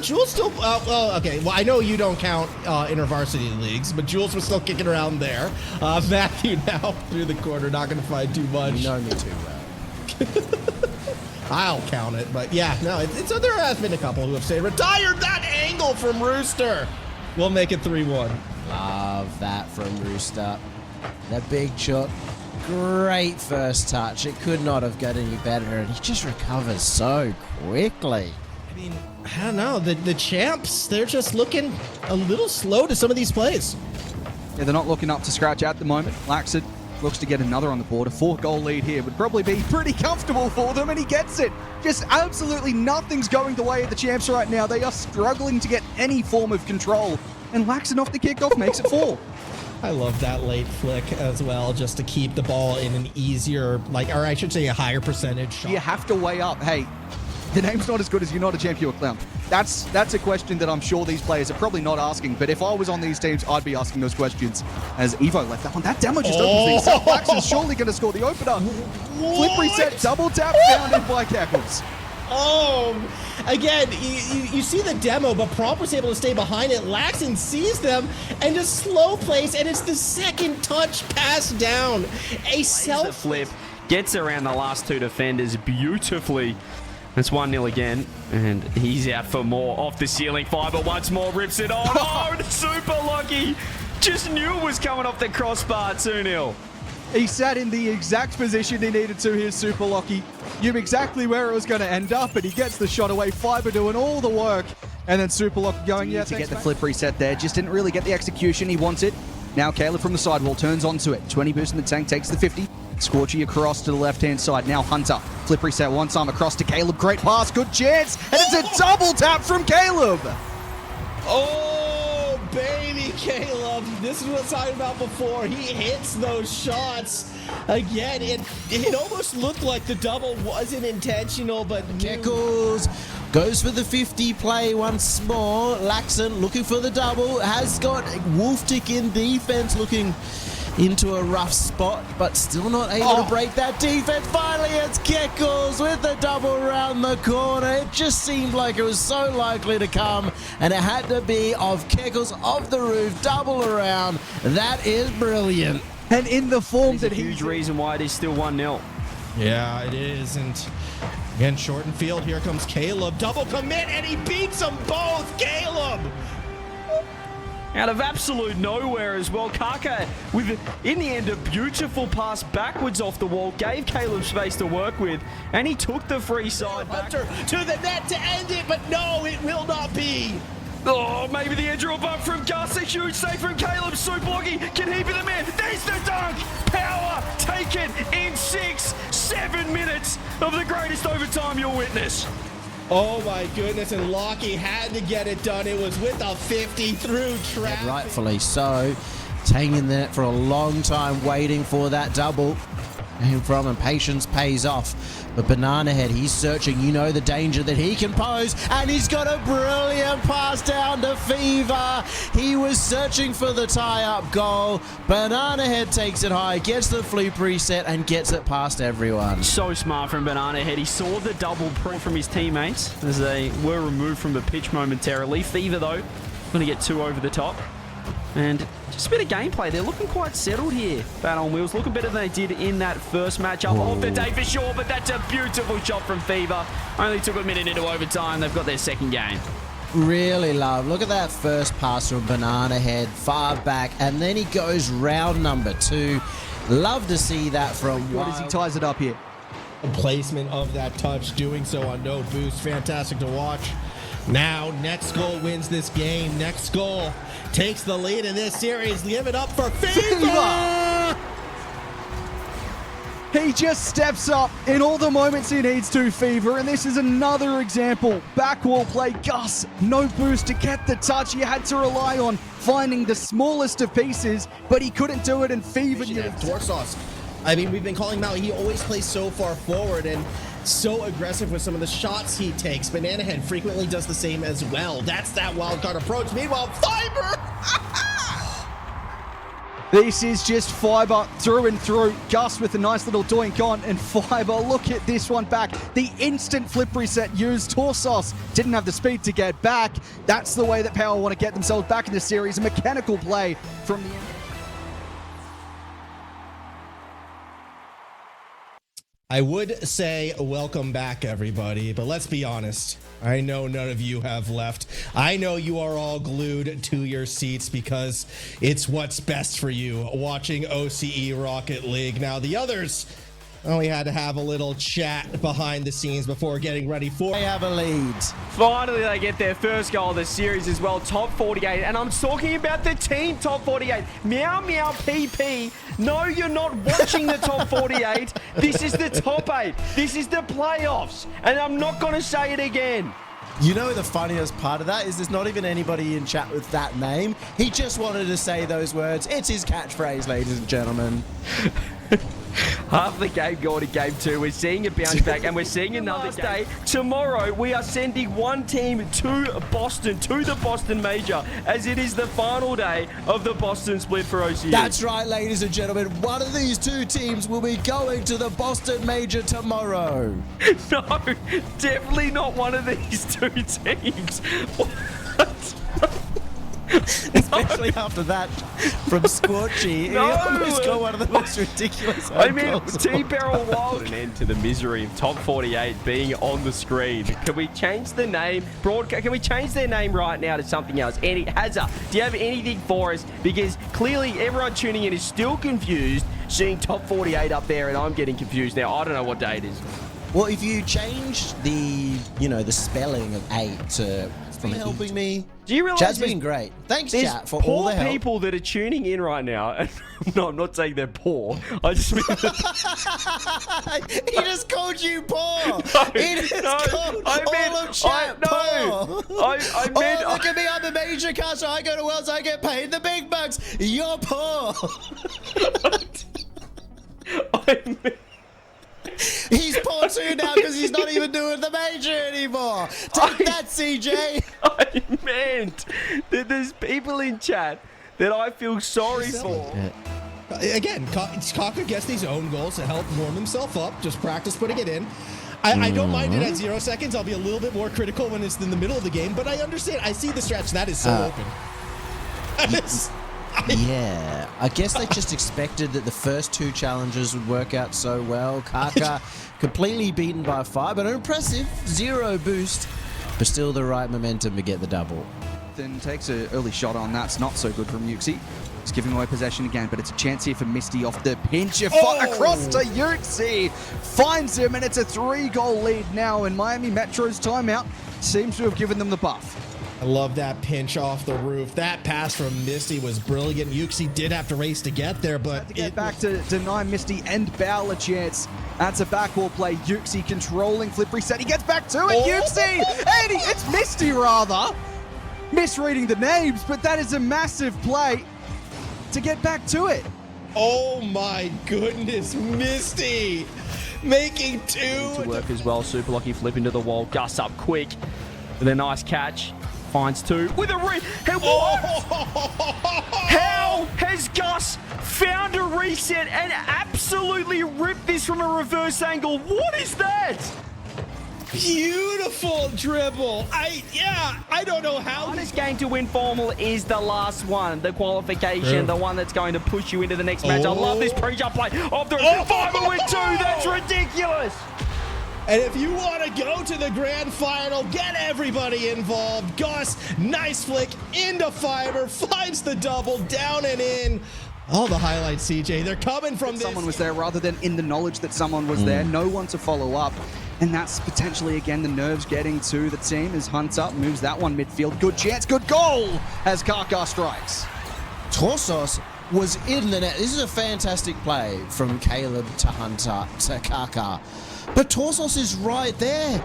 Jules still, well, okay, well, I know you don't count intervarsity leagues, but Jules was still kicking around there. Matthew now through the corner, not going to find too much. You know me too well. I'll count it, but yeah, no, there has been a couple who have said, retired that angle from Rooster. We'll make it 3-1. Love that from Rooster. That big shot. Great first touch. It could not have got any better, and he just recovers so quickly. I mean, I don't know. The champs, they're just looking a little slow to some of these plays. Yeah, they're not looking up to scratch at the moment. Laxid looks to get another on the board. A 4-goal lead here would probably be pretty comfortable for them, and he gets it. Just absolutely nothing's going the way of the champs right now. They are struggling to get any form of control, and Laxid off the kickoff makes it 4. I love that late flick as well, just to keep the ball in an easier, or I should say a higher percentage shot. You have to weigh up, hey, the name's not as good as you're not a champ, you're a clown. That's a question that I'm sure these players are probably not asking, but if I was on these teams, I'd be asking those questions. As Evo left that one, that damage just opens things up. Laxid's surely going to score the opener. Flip reset, double tap, found in by Cackles. Again, you see the demo, but Prompt was able to stay behind it. Laxton sees them and just slow plays, and it's the second touch pass down. A self flip gets around the last two defenders beautifully. It's 1-0 again, and he's out for more. Off the ceiling, Fiber once more rips it on. Oh, super lucky. Just knew it was coming off the crossbar. 2-0. He sat in the exact position he needed to. Here's Super Lucky. Knew exactly where it was going to end up, and he gets the shot away. Fiber doing all the work, and then Super Lucky going, yeah, to get the flip reset there. Just didn't really get the execution he wanted. Now Caleb from the sidewall turns onto it. 20 boost in the tank, takes the 50. Scorchy across to the left-hand side. Now Hunter. Flip reset one time across to Caleb. Great pass, good chance, and it's a double tap from Caleb. Oh, baby Caleb. This is what I was talking about before. He hits those shots. Again, it almost looked like the double wasn't intentional, but Keckles goes for the 50 play once more. Laxon looking for the double. Has got Wolftick in defense, looking into a rough spot, but still not able to break that defense. Finally, it's Keckles with the double around the corner. It just seemed like it was so likely to come, and it had to be of Keckles off the roof, double around. That is brilliant. And in the form that he's... a huge reason why it is still 1-0. Yeah, it is, and again, short and field, here comes Caleb. Double commit, and he beats them both, Caleb! Out of absolute nowhere as well. Kaka with, in the end, a beautiful pass backwards off the wall. Gave Caleb space to work with. And he took the free side back. Hunter to the net to end it, but no, it will not be. Oh, maybe the edge or a bump from Gus. A huge save from Caleb. Suplocky. Can he be the man? There's the dunk. Power taken in 6-7 minutes of the greatest overtime you'll witness. Oh my goodness, and Lockie had to get it done. It was with a 50 through traffic. Yeah, rightfully so. Hanging there for a long time, waiting for that double. And from him, patience pays off. But Banana Head, he's searching. You know the danger that he can pose. And he's got a brilliant pass down to Fever. He was searching for the tie-up goal. Banana Head takes it high, gets the flip reset, and gets it past everyone. So smart from Banana Head. He saw the double from his teammates as they were removed from the pitch momentarily. Fever, though, going to get 2 over the top. And just a bit of gameplay. They're looking quite settled here. Bat on wheels. Looking better than they did in that first matchup of the day for sure. But that's a beautiful shot from Fever. Only took a minute into overtime. They've got their second game. Really love. Look at that first pass from Banana Head. Far back. And then he goes round number 2. Love to see that from What as he ties it up here. Placement of that touch, doing so on no boost. Fantastic to watch. Now, next goal wins this game. Next goal takes the lead in this series. Give it up for Fever! He just steps up in all the moments he needs to, Fever, and this is another example. Backwall play, Gus, no boost to get the touch. He had to rely on finding the smallest of pieces, but he couldn't do it, and Fever... Dwarsaus. I mean, we've been calling him out. He always plays so far forward and so aggressive with some of the shots he takes. Banana Head frequently does the same as well. That's that wild card approach. Meanwhile, Fiber! This is just Fiber through and through. Gus with a nice little doink on, and Fiber, look at this one back. The instant flip reset used. Torsos didn't have the speed to get back. That's the way that Power want to get themselves back in the series. A mechanical play from the end. I would say welcome back, everybody, but let's be honest. I know none of you have left. I know you are all glued to your seats because it's what's best for you, watching OCE Rocket League. Now, the others, we had to have a little chat behind the scenes before getting ready for... They have a lead. Finally, they get their first goal of the series as well, top 48. And I'm talking about the team top 48. Meow, meow, PP. No, you're not watching the top 48. This is the top 8. This is the playoffs. And I'm not going to say it again. You know the funniest part of that is there's not even anybody in chat with that name. He just wanted to say those words. It's his catchphrase, ladies and gentlemen. Half the game going to game 2. We're seeing a bounce back, and we're seeing another day. Tomorrow, we are sending one team to Boston, to the Boston Major, as it is the final day of the Boston split for OCE. That's right, ladies and gentlemen. One of these two teams will be going to the Boston Major tomorrow. No, definitely not one of these two teams. What? Especially after that from Scorchy. No. He almost got one of the most ridiculous T-Barrel Wild. An end to the misery of top 48 being on the screen. Can we change the name? Can we change their name right now to something else? Hazza, do you have anything for us? Because clearly everyone tuning in is still confused, seeing top 48 up there, and I'm getting confused now. I don't know what day it is. Well, if you change the, the spelling of 8 to... From helping me. Do you realize Chat's been great. Thanks, chat, for all the help. Poor people that are tuning in right now. And no, I'm not saying they're poor. I just mean he just called you poor. No, he just called all of chat poor. I meant. Oh, look at me. I'm a major caster. I go to Wells. I get paid the big bucks. You're poor. I meant. He's poor too now because he's not even doing the major anymore. Take that, CJ. I meant that there's people in chat that I feel sorry for. Again, Kaka gets these own goals to help warm himself up. Just practice putting it in. I don't mind it at 0 seconds. I'll be a little bit more critical when it's in the middle of the game, but I understand. I see the stretch. That is so open. Yeah, I guess they just expected that the first 2 challenges would work out so well. Kaka completely beaten by 5, but an impressive 0 boost, but still the right momentum to get the double. Then takes an early shot on. That's not so good from Yuxi. He's giving away possession again, but it's a chance here for Misty off the pinch. Across to Yuxi. Finds him, and it's a 3-goal lead now, and Miami Metro's timeout seems to have given them the buff. I love that pinch off the roof. That pass from Misty was brilliant. Yuxi did have to race to get there, but to get back to deny Misty and Bowl a chance. That's a backwall play. Yuxi controlling flip reset. He gets back to it. Yuxi! And it's Misty, rather. Misreading the names, but that is a massive play to get back to it. Oh my goodness, Misty! Making 2. To work as well. Super Lucky flip into the wall. Gus up quick with a nice catch. Finds 2 with a Hey, what? How has Gus found a reset and absolutely ripped this from a reverse angle? What is that? Beautiful dribble. I don't know how. This game to win formal is the last one, the qualification, the one that's going to push you into the next match. I love this pre-jump play of the Fiber with 2. That's ridiculous. And if you want to go to the grand final, get everybody involved. Gus, nice flick into Fiber, finds the double, down and in. All the highlights, CJ. They're coming from this. Someone was there rather than in the knowledge that someone was there. No one to follow up. And that's potentially, again, the nerves getting to the team as Hunter moves that one midfield. Good chance, good goal as Kaka strikes. Torsos was in the net. This is a fantastic play from Caleb to Hunter to Kaka. But Torsos is right there.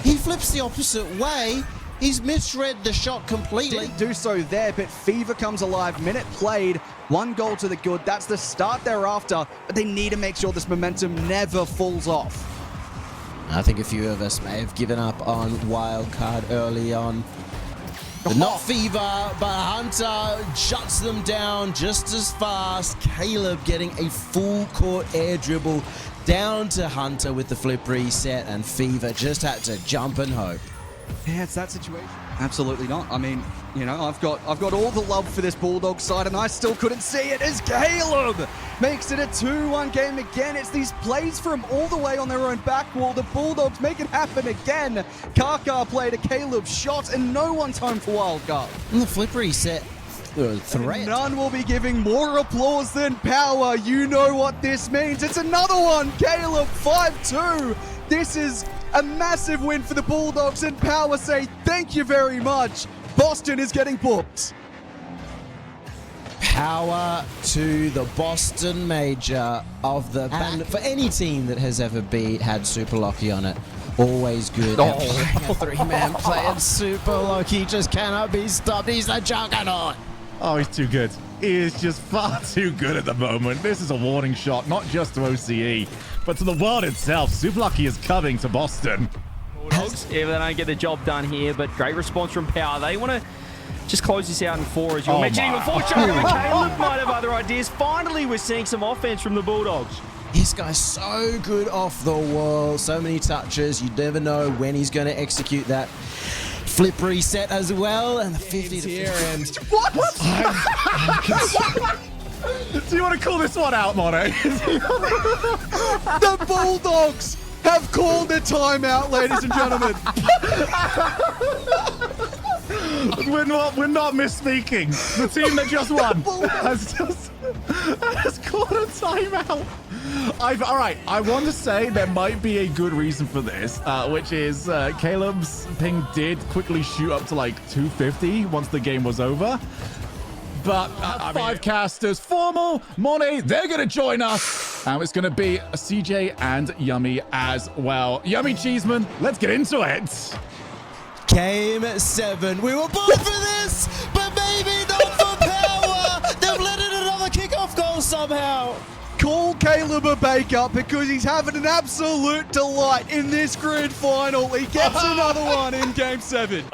He flips the opposite way. He's misread the shot completely. Didn't do so there, but Fever comes alive. Minute played, 1 goal to the good. That's the start thereafter, but they need to make sure this momentum never falls off. I think a few of us may have given up on Wildcard early on. Not Fever, but Hunter shuts them down just as fast. Caleb getting a full court air dribble down to Hunter with the flip reset, and Fever just had to jump and hope. Yeah, it's that situation. Absolutely not. I mean, you know, I've got all the love for this Bulldog side, and I still couldn't see it as Caleb makes it a 2-1 game again. It's these plays from all the way on their own back wall. The Bulldogs make it happen again. Kaka played a Caleb shot, and no one's home for wildcard. And the flip reset threat. None will be giving more applause than Power. You know what this means. It's another one. Caleb 5-2. This is a massive win for the Bulldogs, and Power say thank you very much. Boston is getting booked. Power to the Boston Major of the and for any team that has ever had Super Lucky on it. Always good at playing a three-man play, and Super Lucky just cannot be stopped. He's the juggernaut. Oh, he's too good. He is just far too good at the moment. This is a warning shot, not just to OCE, but to the world itself. Super Lucky is coming to Boston. Bulldogs, yeah, they don't get the job done here, but great response from Power. They want to just close this out in 4, as you were mentioning before. Caleb might have other ideas. Finally, we're seeing some offense from the Bulldogs. This guy's so good off the wall. So many touches. You never know when he's going to execute that flip reset as well. And the 50 to here, and What? Do you want to call this one out, Mono? The Bulldogs have called a timeout, ladies and gentlemen. We're not misspeaking. The team that just won has called a timeout. All right, I want to say there might be a good reason for this, which is Caleb's ping did quickly shoot up to like 250 once the game was over. But five casters, formal, Monet, they're going to join us. And it's going to be CJ and Yummy as well. Yummy Cheeseman, let's get into it. Game 7. We were born for this, but maybe not for Power. They've let in another kickoff goal somehow. Call Caleb a bake-up because he's having an absolute delight in this grand final. He gets another one in Game 7.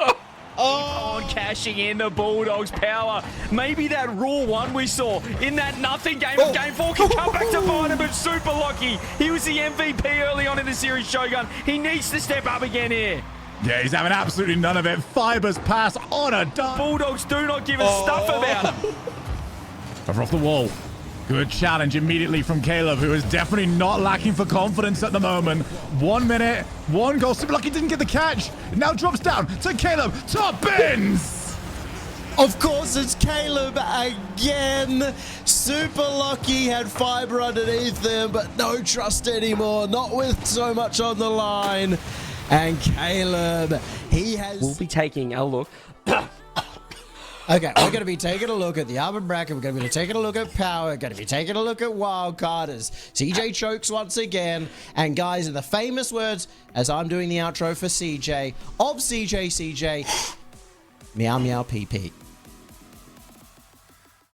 On cashing in the Bulldogs. Power. Maybe that Raw 1 we saw in that nothing game of Game 4 can come back to bite him, but Super Lucky. He was the MVP early on in the series, Shogun. He needs to step up again here. Yeah, he's having absolutely none of it. Fibers pass on a dime. Bulldogs do not give a stuff about him. Over off the wall. Good challenge immediately from Caleb, who is definitely not lacking for confidence at the moment. 1 minute, 1 goal. Super Lucky didn't get the catch. It now drops down to Caleb. Top bins! Of course, it's Caleb again. Super Lucky had fiber underneath them, but no trust anymore. Not with so much on the line. And Caleb, he has... We'll be taking a look. Okay, we're going to be taking a look at the upper bracket. We're going to be taking a look at Power. We're going to be taking a look at Wildcarders. CJ chokes once again. And guys, in the famous words, as I'm doing the outro for CJ, of CJ, meow meow pee pee.